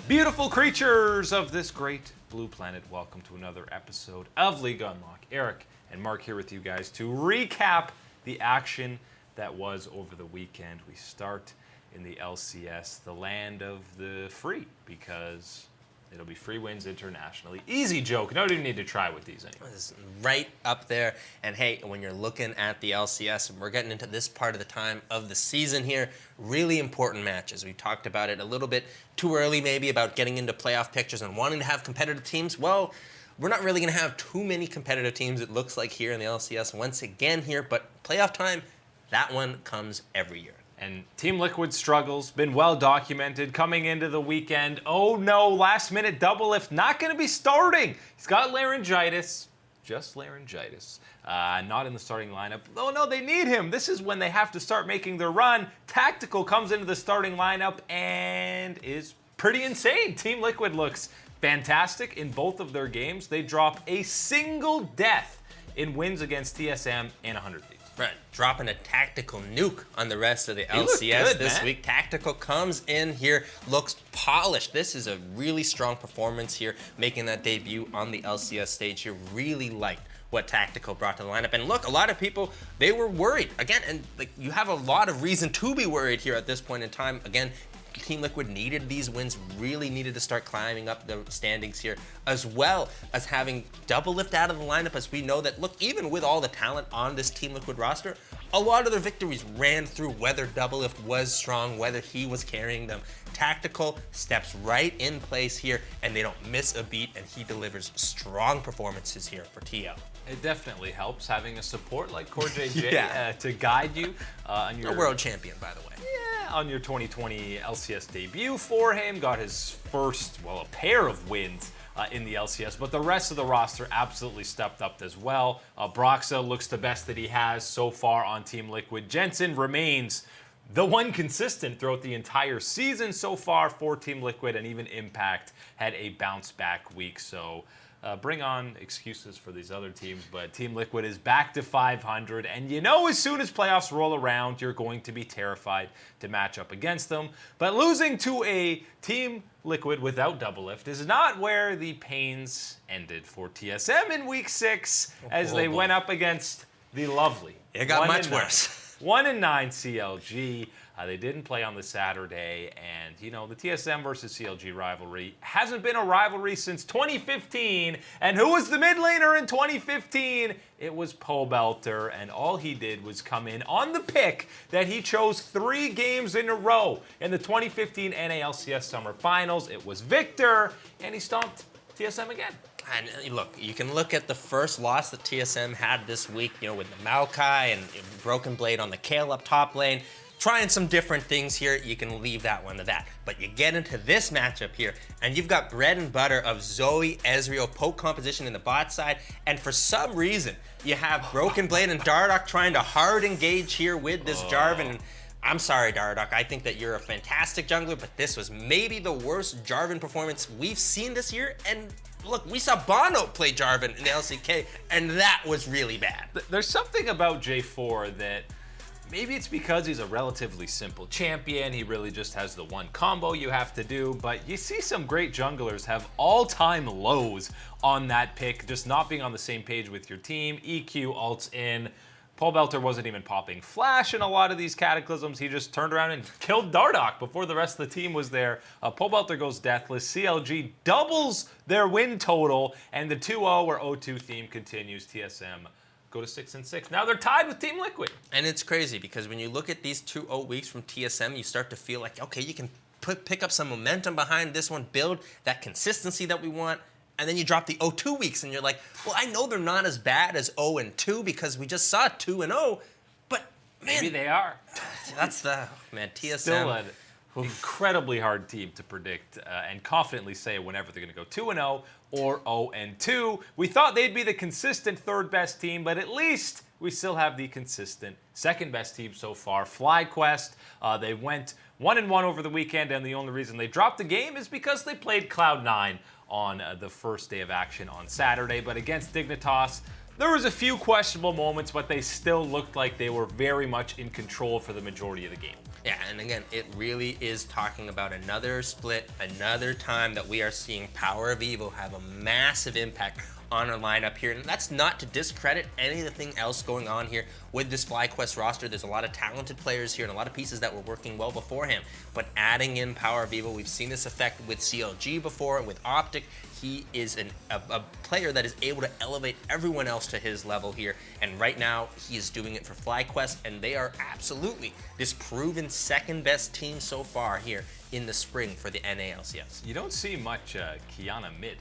Beautiful creatures of this great blue planet, welcome to another episode of League Unlock. Eric and Mark here with you guys to recap the action that was over the weekend. We start in the LCS, the land of the free, because it'll be free wins internationally. Easy joke. No, you need to try with these anymore. It's right up there. And hey, when you're looking at the LCS, and we're getting into this part of the time of the season here, really important matches. We talked about it a little bit too early maybe about getting into playoff pictures and wanting to have competitive teams. Well, we're not really going to have too many competitive teams, it looks like, here in the LCS once again here. But playoff time, that one comes every year. And Team Liquid's struggles, been well documented coming into the weekend. Oh no, last minute Doublelift not going to be starting. He's got laryngitis, just laryngitis. Not in the starting lineup. Oh no, they need him. This is when they have to start making their run. Tactical comes into the starting lineup and is pretty insane. Team Liquid looks fantastic in both of their games. They drop a single death in wins against TSM and 100 Thieves. Right, dropping a tactical nuke on the rest of the LCS good, this man. week. Tactical comes in here, looks polished. This is a really strong performance here, making that debut on the LCS stage here. Really liked what Tactical brought to the lineup. And look, a lot of people, they were worried. Again, and like you have a lot of reason to be worried here at this point in time. Again, Team Liquid needed these wins, really needed to start climbing up the standings here, as well as having Doublelift out of the lineup, as we know that, look, even with all the talent on this Team Liquid roster, a lot of their victories ran through whether Doublelift was strong, whether he was carrying them. Tactical steps right in place here, and they don't miss a beat, and he delivers strong performances here for TL. It definitely helps having a support like Core JJ to guide you on your A world champion, by the way. Yeah, on your 2020 LCS debut for him. Got his first, well, a pair of wins in the LCS, but the rest of the roster absolutely stepped up as well. Broxa looks the best that he has so far on Team Liquid. Jensen remains the one consistent throughout the entire season so far for Team Liquid, and even Impact had a bounce back week. So bring on excuses for these other teams, but Team Liquid is back to 500, and you know as soon as playoffs roll around, you're going to be terrified to match up against them. But losing to a Team Liquid without Doublelift is not where the pains ended for TSM in Week 6, as they went up against the lovely. It got much worse. 1-9 CLG. They didn't play on the Saturday, and you know the TSM versus CLG rivalry hasn't been a rivalry since 2015. And who was the mid laner in 2015? It was Pobelter, and all he did was come in on the pick that he chose 3 games in a row in the 2015 NALCS Summer Finals. It was Victor, and he stomped TSM again. And look, you can look at the first loss that TSM had this week, you know, with the Maokai and Broken Blade on the Kale up top lane. Trying some different things here, you can leave that one to that. But you get into this matchup here, and you've got bread and butter of Zoe, Ezreal, poke composition in the bot side, and for some reason, you have Broken Blade and Dardoch trying to hard engage here with this Jarvan. And I'm sorry, Dardoch, I think that you're a fantastic jungler, but this was maybe the worst Jarvan performance we've seen this year. And look, we saw Bono play Jarvan in the LCK, and that was really bad. There's something about J4 that maybe it's because he's a relatively simple champion. He really just has the one combo you have to do. But you see some great junglers have all-time lows on that pick, just not being on the same page with your team. EQ ults in. Pobelter wasn't even popping flash in a lot of these cataclysms. He just turned around and killed Dardoch before the rest of the team was there. Pobelter goes deathless. CLG doubles their win total, and the 2-0 or 0-2 theme continues. TSM go to 6-6. Now they're tied with Team Liquid. And it's crazy because when you look at these 2-0 weeks from TSM, you start to feel like, okay, you can pick up some momentum behind this one, build that consistency that we want. And then you drop the 0-2 weeks, and you're like, well, I know they're not as bad as 0-2 because we just saw 2-0, but man, maybe they are. That's TSM. Still an incredibly hard team to predict and confidently say whenever they're going to go 2-0 or 0-2. We thought they'd be the consistent third best team, but at least we still have the consistent second best team so far. FlyQuest, they went 1-1 over the weekend, and the only reason they dropped the game is because they played Cloud9 on the first day of action on Saturday. But against Dignitas, There was a few questionable moments, but they still looked like they were very much in control for the majority of the game. Yeah, and again, it really is talking about another split, another time that we are seeing Power of Evil have a massive impact on our lineup here. And that's not to discredit anything else going on here with this FlyQuest roster. There's a lot of talented players here and a lot of pieces that were working well beforehand. But adding in Power of Evil, we've seen this effect with CLG before, with Optic. He is a player that is able to elevate everyone else to his level here. And right now, he is doing it for FlyQuest, and they are absolutely this proven second best team so far here in the spring for the NALCS. You don't see much Kiana mid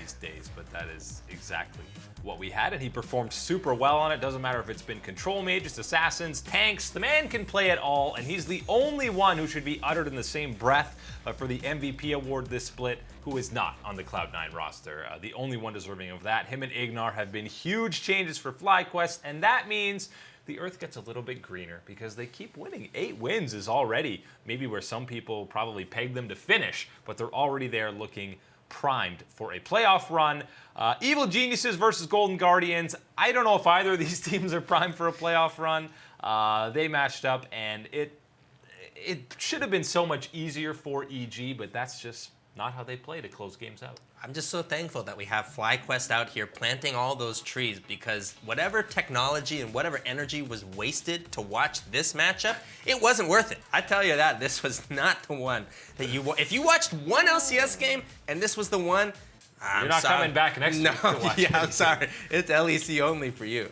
these days, but that is exactly what we had, and he performed super well on it. Doesn't matter if it's been control mages, assassins, tanks, the man can play it all, and he's the only one who should be uttered in the same breath for the MVP award this split, who is not on the Cloud9 roster. The only one deserving of that. Him and Ignar have been huge changes for FlyQuest, and that means the Earth gets a little bit greener because they keep winning. 8 wins is already maybe where some people probably pegged them to finish, but they're already there looking primed for a playoff run. Evil Geniuses versus Golden Guardians. I don't know if either of these teams are primed for a playoff run. They matched up, and it should have been so much easier for EG, but that's just not how they play to close games out. I'm just so thankful that we have FlyQuest out here planting all those trees, because whatever technology and whatever energy was wasted to watch this matchup, it wasn't worth it. I tell you that, this was not the one that if you watched one LCS game and this was the one, you're not coming back next week to watch yeah, I'm sorry. It's LEC only for you.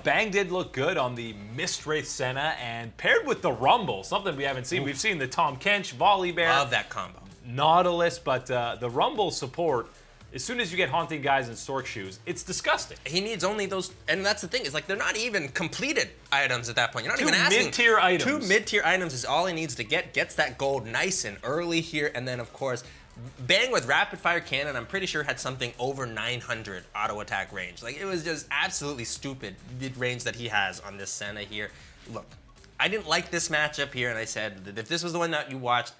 Bang did look good on the Mist Wraith Senna, and paired with the Rumble, something we haven't seen. We've seen the Tom Kench, Volley Bear. Love that combo. Nautilus, but the Rumble support, as soon as you get Haunting Guys and Stork Shoes, it's disgusting. He needs only those, and that's the thing, is like they're not even completed items at that point. You're not even asking. 2 mid-tier items. 2 mid-tier items is all he needs to gets that gold nice and early here, and then of course, Bang with rapid fire cannon, I'm pretty sure had something over 900 auto attack range. Like, it was just absolutely stupid mid range that he has on this Senna here. Look, I didn't like this matchup here, and I said that if this was the one that you watched,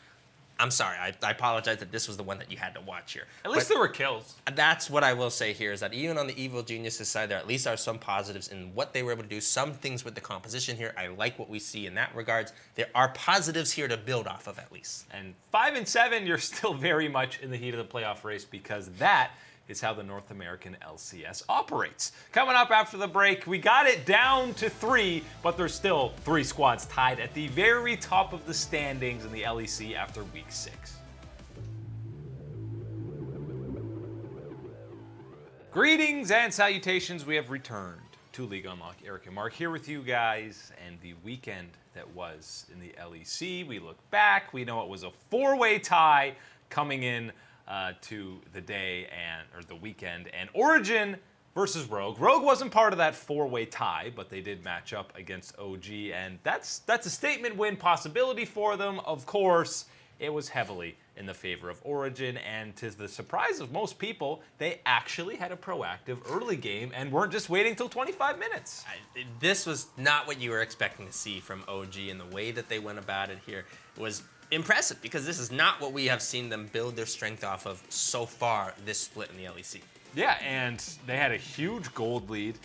I'm sorry, I apologize that this was the one that you had to watch here. At least there were kills. That's what I will say here, is that even on the Evil Geniuses side, there at least are some positives in what they were able to do. Some things with the composition here, I like what we see in that regards. There are positives here to build off of at least. And 5 and 7, you're still very much in the heat of the playoff race, because that is how the North American LCS operates. Coming up after the break, we got it down to 3, but there's still 3 squads tied at the very top of the standings in the LEC after week 6. Greetings and salutations. We have returned to League Unlock. Eric and Mark here with you guys, and the weekend that was in the LEC. We look back, we know it was a 4-way tie coming in to the day or the weekend, and Origin versus Rogue. Rogue wasn't part of that 4-way tie, but they did match up against OG, and that's a statement win possibility for them. Of course, it was heavily in the favor of Origin, and to the surprise of most people, they actually had a proactive early game and weren't just waiting till 25 minutes. This was not what you were expecting to see from OG, and the way that they went about it here was impressive, because this is not what we have seen them build their strength off of so far this split in the LEC. Yeah, and they had a huge gold lead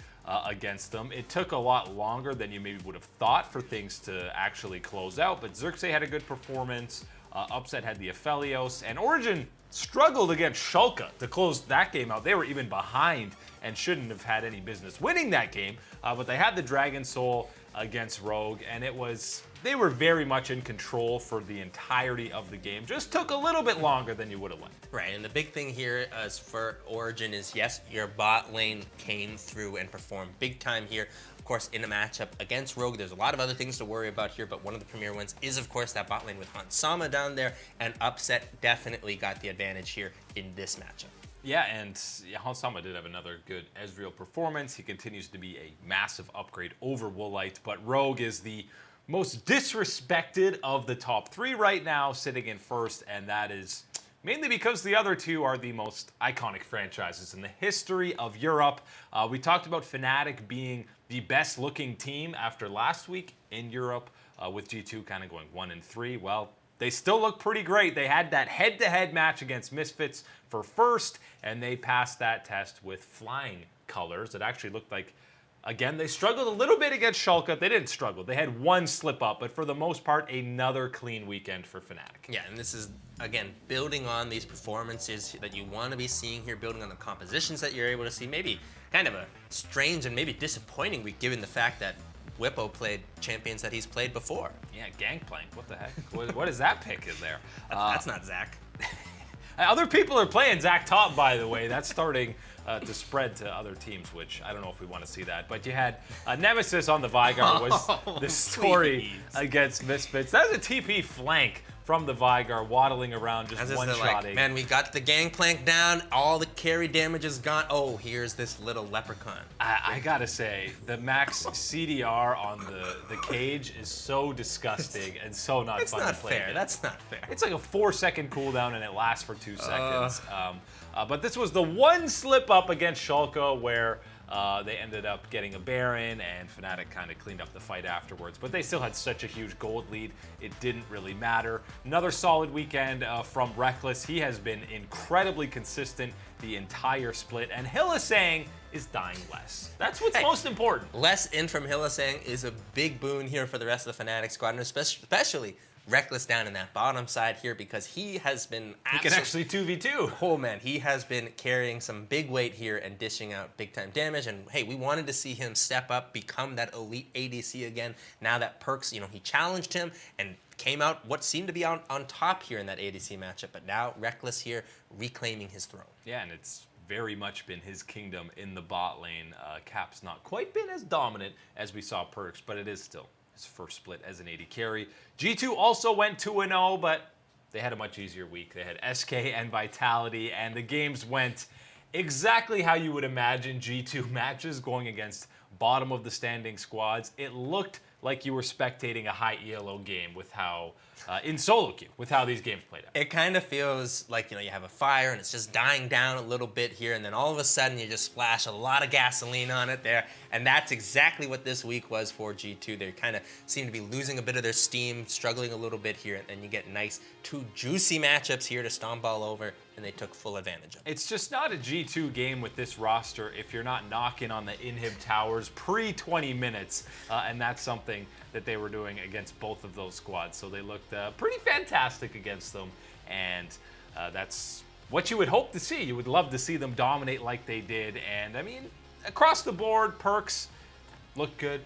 against them. It took a lot longer than you maybe would have thought for things to actually close out, but Xerxes had a good performance. Upset had the Aphelios, and Origin struggled against Shulka to close that game out. They were even behind and shouldn't have had any business winning that game, but they had the Dragon Soul against Rogue, and they were very much in control for the entirety of the game. Just took a little bit longer than you would have liked. Right, and the big thing here as for Origin is, yes, your bot lane came through and performed big time here. Of course, in a matchup against Rogue, there's a lot of other things to worry about here, but one of the premier ones is, of course, that bot lane with Hansama down there, and Upset definitely got the advantage here in this matchup. Yeah, and Hansama did have another good Ezreal performance. He continues to be a massive upgrade over Woolite, but Rogue is the most disrespected of the top 3 right now, sitting in first, and that is mainly because the other 2 are the most iconic franchises in the history of Europe. We talked about Fnatic being the best looking team after last week in Europe, with G2 kind of going 1 and 3. Well, they still look pretty great. They had that head-to-head match against Misfits for first, and they passed that test with flying colors. It actually looked like, again, they struggled a little bit against Schalke. They didn't struggle. They had one slip up, but for the most part, another clean weekend for Fnatic. Yeah, and this is, again, building on these performances that you want to be seeing here, building on the compositions that you're able to see. Maybe kind of a strange and maybe disappointing week, given the fact that Whippo played champions that he's played before. Yeah, Gangplank. What the heck? What is that pick in there? That's not Zach. Other people are playing Zach Top, by the way. That's starting to spread to other teams, which I don't know if we want to see that. But you had Nemesis on the Vigar was the story against Misfits. That was a TP flank from the Vigar, waddling around, just one-shotting. Like, man, we got the Gangplank down, all the carry damage is gone. Oh, here's this little leprechaun. I gotta say, the max CDR on the cage is so disgusting and so not fun to play. That's not fair. It's like a 4-second cooldown and it lasts for 2 seconds. But this was the one slip up against Schalke where they ended up getting a Baron, and Fnatic kind of cleaned up the fight afterwards. But they still had such a huge gold lead, it didn't really matter. Another solid weekend from Reckless. He has been incredibly consistent the entire split, and Hillisang is dying less. That's what's most important. Less in from Hillisang is a big boon here for the rest of the Fnatic squad, and especially Reckless down in that bottom side here, because he has been He can actually 2v2. Oh man, he has been carrying some big weight here and dishing out big time damage. And hey, we wanted to see him step up, become that elite ADC again. Now that Perks, he challenged him and came out what seemed to be on top here in that ADC matchup. But now Reckless here reclaiming his throne. Yeah, and it's very much been his kingdom in the bot lane. Cap's not quite been as dominant as we saw Perks, but it is still his first split as an AD carry. G2 also went 2-0, but they had a much easier week. They had SK and Vitality, and the games went exactly how you would imagine G2 matches going against bottom of the standing squads. It looked like you were spectating a high ELO game with how, in solo queue, with how these games played out. It kind of feels like, you have a fire and it's just dying down a little bit here, and then all of a sudden you just splash a lot of gasoline on it there, and that's exactly what this week was for G2. They kind of seem to be losing a bit of their steam, struggling a little bit here, and you get nice, two juicy matchups here to stomp all over, and they took full advantage of it. It's just not a G2 game with this roster if you're not knocking on the inhib towers pre-20 minutes, and that's something that they were doing against both of those squads. So they looked pretty fantastic against them, and that's what you would hope to see. You would love to see them dominate like they did, and I mean, across the board, Perks looked good.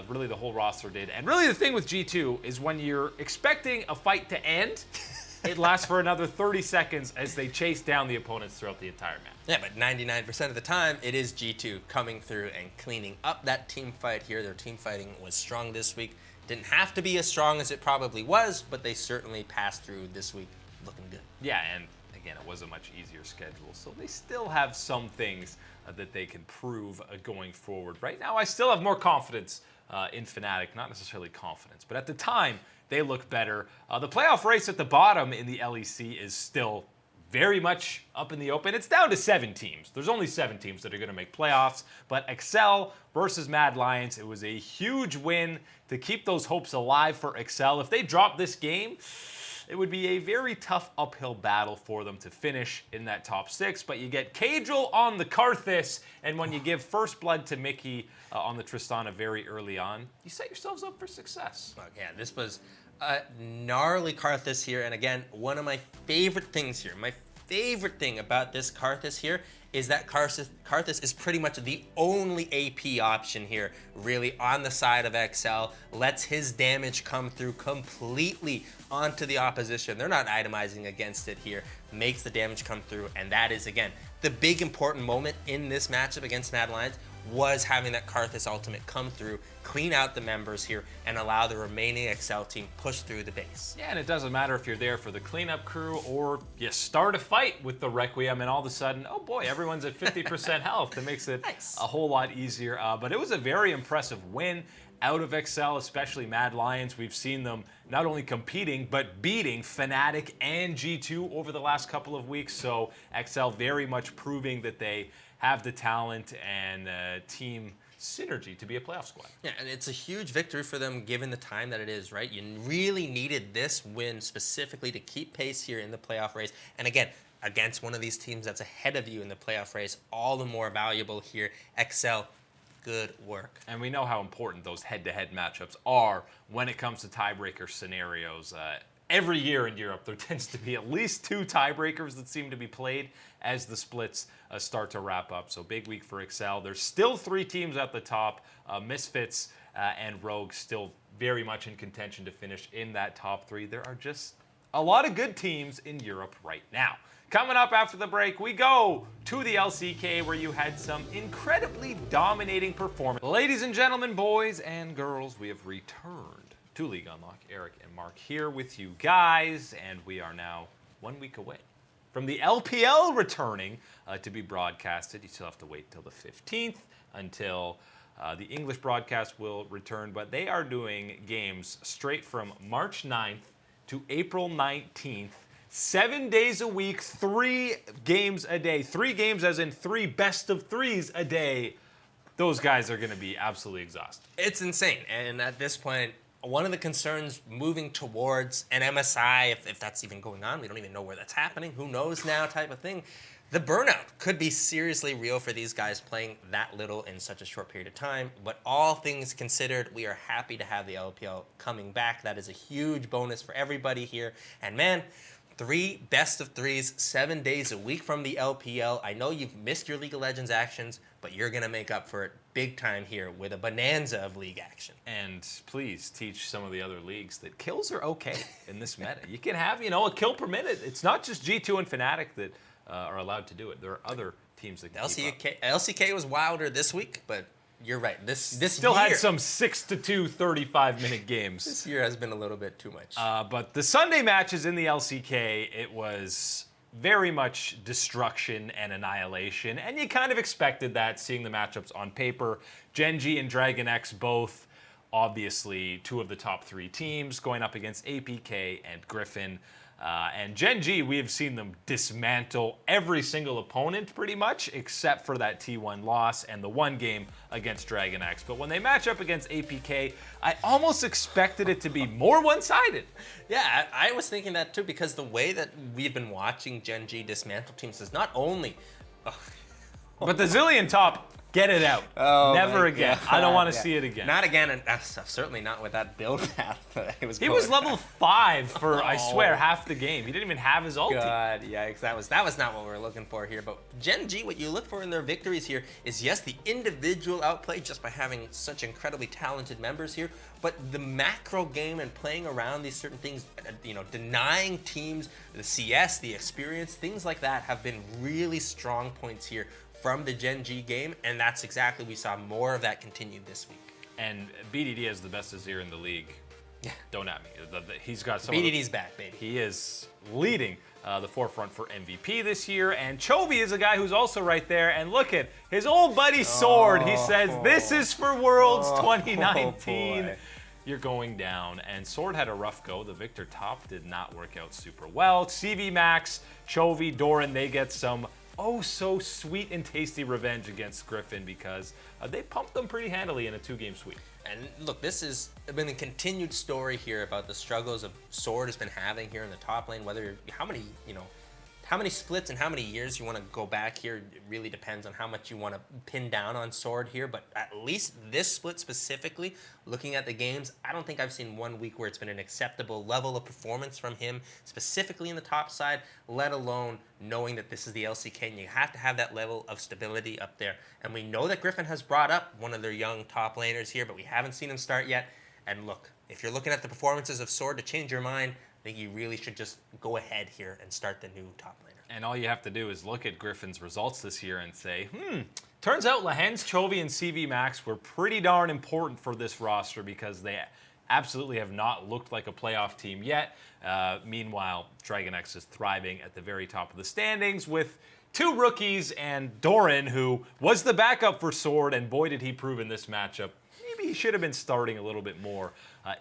Really, the whole roster did. And really, the thing with G2 is when you're expecting a fight to end, it lasts for another 30 seconds as they chase down the opponents throughout the entire match. Yeah, but 99% of the time, it is G2 coming through and cleaning up that team fight here. Their team fighting was strong this week. Didn't have to be as strong as it probably was, but they certainly passed through this week looking good. Yeah, and again, it was a much easier schedule, so they still have some things that they can prove going forward. Right now, I still have more confidence in Fnatic, not necessarily confidence, but at the time, they look better. The playoff race at the bottom in the LEC is still very much up in the open. It's down to 7 teams. There's only 7 teams that are going to make playoffs, but Excel versus Mad Lions, it was a huge win to keep those hopes alive for Excel. If they drop this game, it would be a very tough uphill battle for them to finish in that top 6, but you get Cajal on the Karthus, and when you give first blood to Mickey on the Tristana very early on, you set yourselves up for success. Oh, yeah, this was a gnarly Karthus here, and again, one of my favorite things here, my favorite thing about this Karthus here is that Karthus is pretty much the only AP option here, really, on the side of XL. Lets his damage come through completely onto the opposition. They're not itemizing against it here. Makes the damage come through, and that is, again, the big important moment in this matchup against Mad Lions was having that Karthus ultimate come through, clean out the members here, and allow the remaining XL team push through the base. Yeah, and it doesn't matter if you're there for the cleanup crew or you start a fight with the Requiem and all of a sudden, oh boy, everyone's at 50% health. That makes it nice. A whole lot easier. But it was a very impressive win out of XL, especially Mad Lions. We've seen them not only competing, but beating Fnatic and G2 over the last couple of weeks. So XL very much proving that they have the talent and team synergy to be a playoff squad. Yeah, and it's a huge victory for them given the time that it is, right? You really needed this win specifically to keep pace here in the playoff race. And again, against one of these teams that's ahead of you in the playoff race, all the more valuable here. Excel, good work. And we know how important those head-to-head matchups are when it comes to tiebreaker scenarios. Every year in Europe, there tends to be at least 2 tiebreakers that seem to be played as the splits start to wrap up. So big week for Excel. There's still 3 teams at the top. Misfits and Rogue still very much in contention to finish in that top 3. There are just a lot of good teams in Europe right now. Coming up after the break, we go to the LCK where you had some incredibly dominating performance. Ladies and gentlemen, boys and girls, we have returned to League Unlock. Eric and Mark here with you guys, and we are now 1 week away from the LPL returning to be broadcasted. You still have to wait till the 15th until the English broadcast will return, but they are doing games straight from March 9th to April 19th. 7 days a week, 3 games a day. 3 games as in 3 best of 3s a day. Those guys are going to be absolutely exhausted. It's insane. And at this point, one of the concerns moving towards an MSI, if that's even going on, we don't even know where that's happening, who knows now type of thing. The burnout could be seriously real for these guys playing that little in such a short period of time. But all things considered, we are happy to have the LPL coming back. That is a huge bonus for everybody here. And man, 3 best of 3s, 7 days a week from the LPL. I know you've missed your League of Legends actions, but you're going to make up for it big time here with a bonanza of league action. And please teach some of the other leagues that kills are okay in this meta. You can have, a kill per minute. It's not just G2 and Fnatic that are allowed to do it. There are other teams that can keep up. LCK was wilder this week, but you're right. This still year, had some 6-2 35-minute games. This year has been a little bit too much. But the Sunday matches in the LCK, it was very much destruction and annihilation, and you kind of expected that, seeing the matchups on paper. Gen G and Dragon X both, obviously, 2 of the top 3 teams going up against APK and Griffin. And Gen G, we have seen them dismantle every single opponent pretty much, except for that T1 loss and the 1 game against Dragon X. But when they match up against APK, I almost expected it to be more one-sided. Yeah, I was thinking that too, because the way that we've been watching Gen G dismantle teams is not only... But the Zillion top, get it out. Oh, never again. God. I don't want to see it again. Not again, and certainly not with that build path. He was level 5 for, I swear, half the game. He didn't even have his ulti. God, yikes. That was not what we were looking for here. But Gen G, what you look for in their victories here is, yes, the individual outplay just by having such incredibly talented members here, but the macro game and playing around these certain things, denying teams the CS, the experience, things like that have been really strong points here from the Gen G game, and that's exactly, we saw more of that continued this week. And BDD is the best Azir in the league. Yeah. Don't at me. He's got some. BDD's back, baby. He is leading the forefront for MVP this year, and Chovy is a guy who's also right there. And look at his old buddy Sword. He says, "This is for Worlds 2019." You're going down, and Sword had a rough go. The Victor top did not work out super well. CV Max, Chovy, Doran, they get some so sweet and tasty revenge against Griffin because they pumped them pretty handily in a 2-game sweep. And look, this has been a continued story here about the struggles of Sword has been having here in the top lane. Whether how many splits and how many years you want to go back here, it really depends on how much you want to pin down on Sword here. But at least this split specifically, looking at the games, I don't think I've seen 1 week where it's been an acceptable level of performance from him, specifically in the top side, let alone knowing that this is the LCK and you have to have that level of stability up there. And we know that Griffin has brought up one of their young top laners here, but we haven't seen him start yet. And look, if you're looking at the performances of Sword to change your mind, I think you really should just go ahead here and start the new top laner. And all you have to do is look at Griffin's results this year and say, turns out Lehens, Chovy, and CV Max were pretty darn important for this roster because they absolutely have not looked like a playoff team yet. Meanwhile, Dragon X is thriving at the very top of the standings with 2 rookies and Doran, who was the backup for Sword, and boy did he prove in this matchup. Maybe he should have been starting a little bit more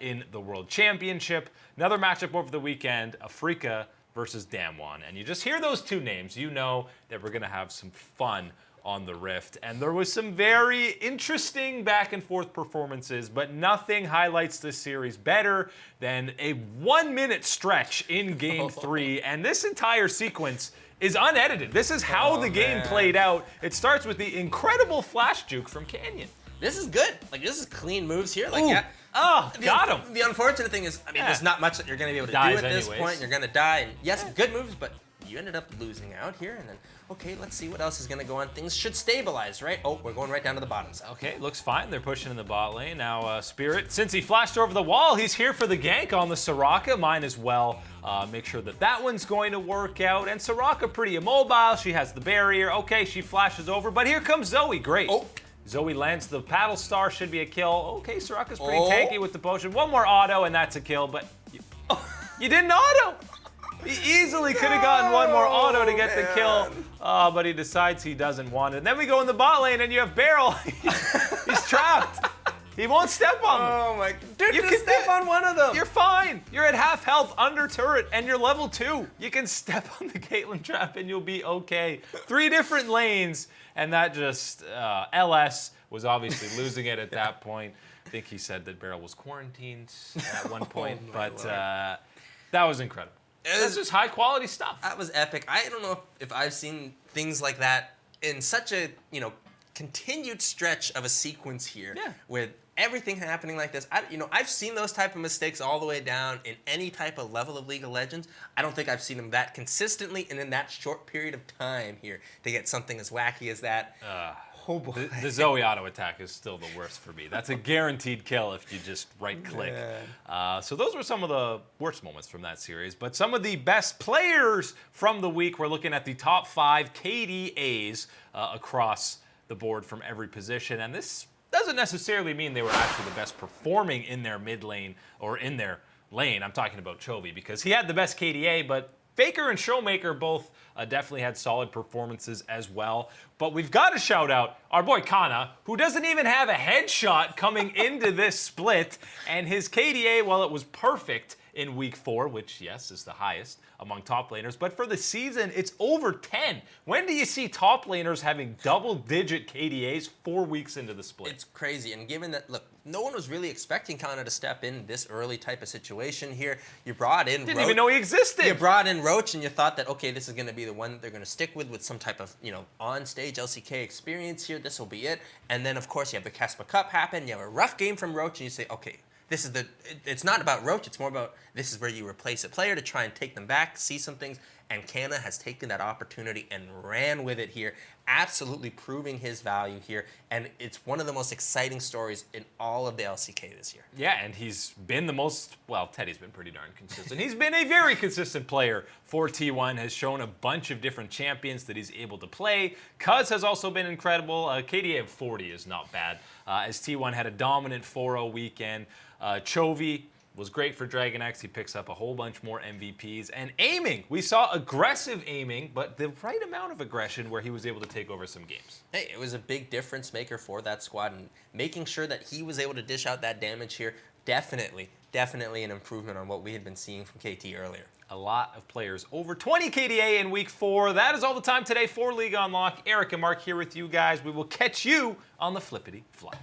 in the World Championship. Another matchup over the weekend, Afrika versus Damwon. And you just hear those 2 names, you know that we're going to have some fun on the Rift. And there was some very interesting back and forth performances, but nothing highlights this series better than a 1-minute stretch in Game 3. And this entire sequence is unedited. This is how the game played out. It starts with the incredible flash juke from Canyon. This is good. Like, this is clean moves here. Like, Ooh. yeah. Oh, got him. The unfortunate thing is, I mean, there's not much that you're going to be able to Dies do at this anyways. point. You're going to die. And yes, good moves, but you ended up losing out here. And then, okay, let's see what else is going to go on. Things should stabilize, right? Oh, we're going right down to the bottom side. Okay, looks fine. They're pushing in the bot lane. Now, Spirit, since he flashed over the wall, he's here for the gank on the Soraka. Mine as well. Make sure that that one's going to work out. And Soraka pretty immobile. She has the barrier. Okay, she flashes over, but here comes Zoe. Great. Oh. Zoe lands the paddle star, should be a kill. Okay, Soraka's pretty tanky with the potion. One more auto, and that's a kill, but you didn't auto. He easily could have gotten one more auto to get the kill, but he decides he doesn't want it. And then we go in the bot lane, and you have Beryl. He's trapped. He won't step on them. Oh my, dude, you can step on one of them. You're fine. You're at half health under turret and you're level 2. You can step on the Caitlyn trap and you'll be okay. 3 different lanes and that just, LS was obviously losing it at that point. I think he said that Beryl was quarantined at one point, but that was incredible. That's just high quality stuff. That was epic. I don't know if I've seen things like that in such a, continued stretch of a sequence here with everything happening like this. I've seen those type of mistakes all the way down in any type of level of League of Legends. I don't think I've seen them that consistently and in that short period of time here to get something as wacky as that. Oh boy. The Zoe auto attack is still the worst for me. That's a guaranteed kill if you just right click. So those were some of the worst moments from that series. But some of the best players from the week, we're looking at the top 5 KDAs across the board from every position. And this doesn't necessarily mean they were actually the best performing in their mid lane or in their lane. I'm talking about Chovy because he had the best KDA, but Faker and Showmaker both definitely had solid performances as well. But we've got to shout out our boy Kana, who doesn't even have a headshot coming into this split. And his KDA, well, it was perfect in week 4, which, yes, is the highest among top laners. But for the season, it's over 10. When do you see top laners having double-digit KDAs 4 weeks into the split? It's crazy. And given that, look, no one was really expecting Kana to step in this early type of situation here. You brought in Didn't even know he existed. You brought in Roach, and you thought that, okay, this is going to be the one they're going to stick with some type of, on-stage LCK experience here. This will be it. And then, of course, you have the Caspa Cup happen. You have a rough game from Roach, and you say, okay, it's not about Roach, it's more about this is where you replace a player to try and take them back, see some things, and Kana has taken that opportunity and ran with it here, absolutely proving his value here, and it's one of the most exciting stories in all of the LCK this year. Yeah, and he's been the most, well, Teddy's been pretty darn consistent. He's been a very consistent player for T1, has shown a bunch of different champions that he's able to play. Cuz has also been incredible. KDA of 40 is not bad, as T1 had a dominant 4-0 weekend. Chovy was great for Dragon X. He picks up a whole bunch more MVPs. And aiming, we saw aggressive aiming, but the right amount of aggression where he was able to take over some games. Hey, it was a big difference maker for that squad, and making sure that he was able to dish out that damage here, definitely an improvement on what we had been seeing from KT earlier. A lot of players over 20 KDA in week 4. That is all the time today for League Unlock. Eric and Mark here with you guys. We will catch you on the flippity flop.